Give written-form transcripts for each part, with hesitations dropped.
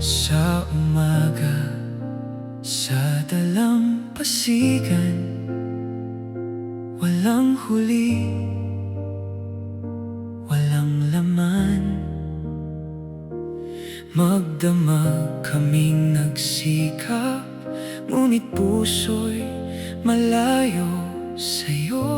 Sa umaga, sa dalampasigan, walang huli, walang laman. Magdamag kaming nagsikap, ngunit puso'y malayo sa'yo.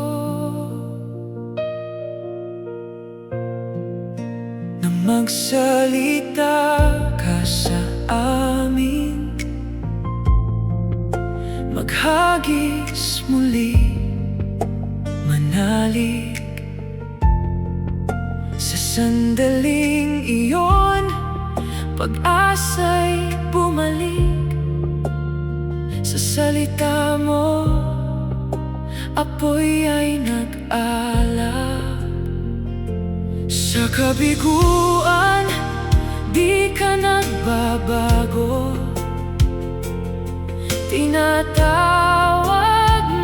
Nang magsalita ka sa amin, maghagis muli, manalig. Sa sandaling iyon, pag-asa'y bumalik. Sa salita mo, apoy ay nag-alab. Sa kabiguan, di ka nagbabago. Tinatawag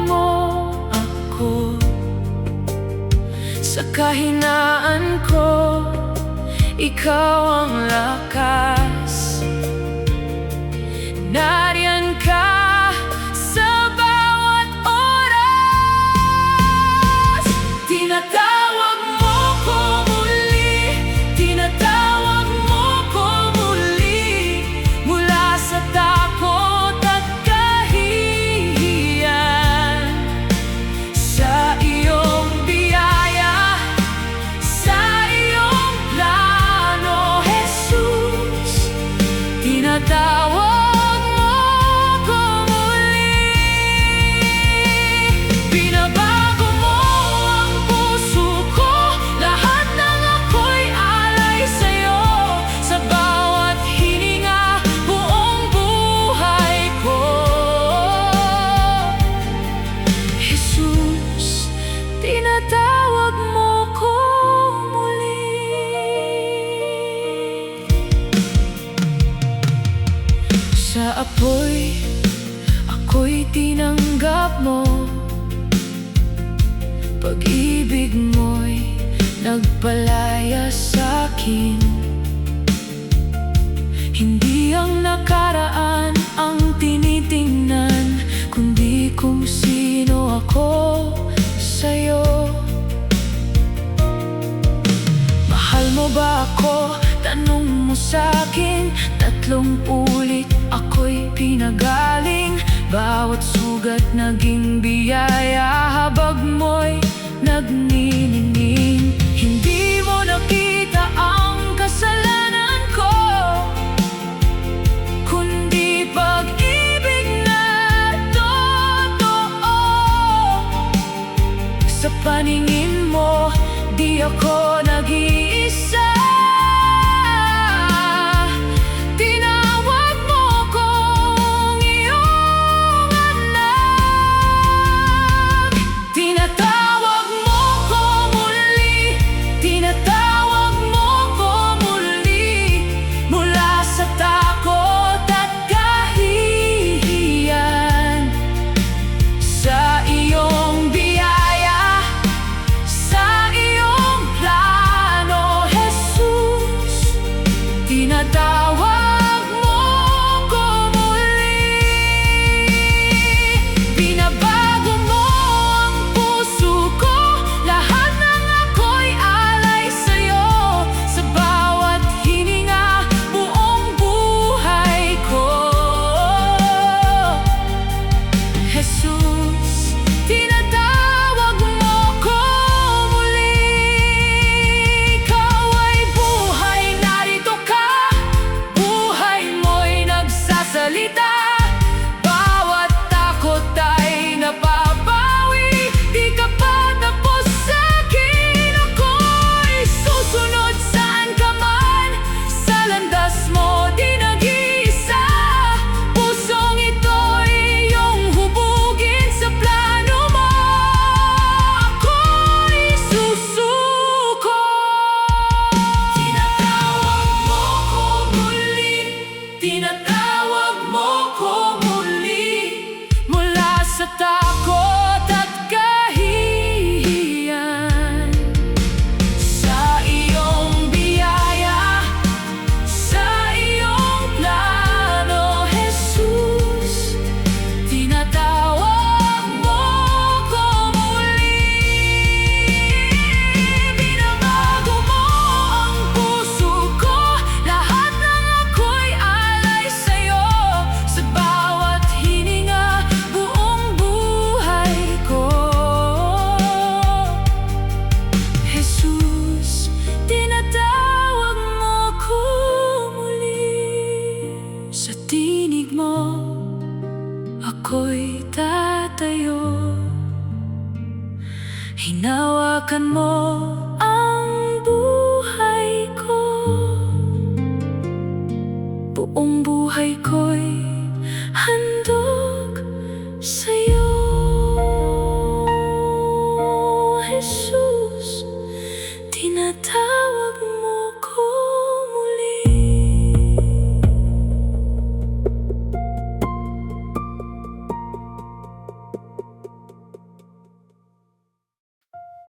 mo ako. Sa kahinaan ko, ikaw ang lakas. Nariyan ka sa bawat oras. Tinatawag mo ko muli, tinatawag mo ko muli. Mula sa takot at kahihiyan, sa iyong biyaya, sa iyong plano, Jesus. Tinatawag mo ko muli. Binabago mo ang puso ko, lahat ng ako'y alay sa'yo. Sa bawat hininga, buong buhay ko, Jesus, tinatawag mo ko muli. Sa apoy, ako'y tinanggap mo. Pag-ibig mo'y nagpalaya sa'kin. Hindi ang nakaraan ang tinitingnan, kundi kung sino ako sa'yo. Mahal mo ba ako? Tanong mo sa'kin. 3 ulit ako'y pinagaling. Bawat sugat naging biyaya, habag mo'y nagniningning. Hindi mo nakita ang kasalanan ko, kundi pag-ibig na totoo. Sa paningin mo, di ako nag-iisa. Tinawag mo kong iyong anak. ako'y tatayo. Hinawakan mo ang buhay ko, buong buhay ko'y handog sa'yo.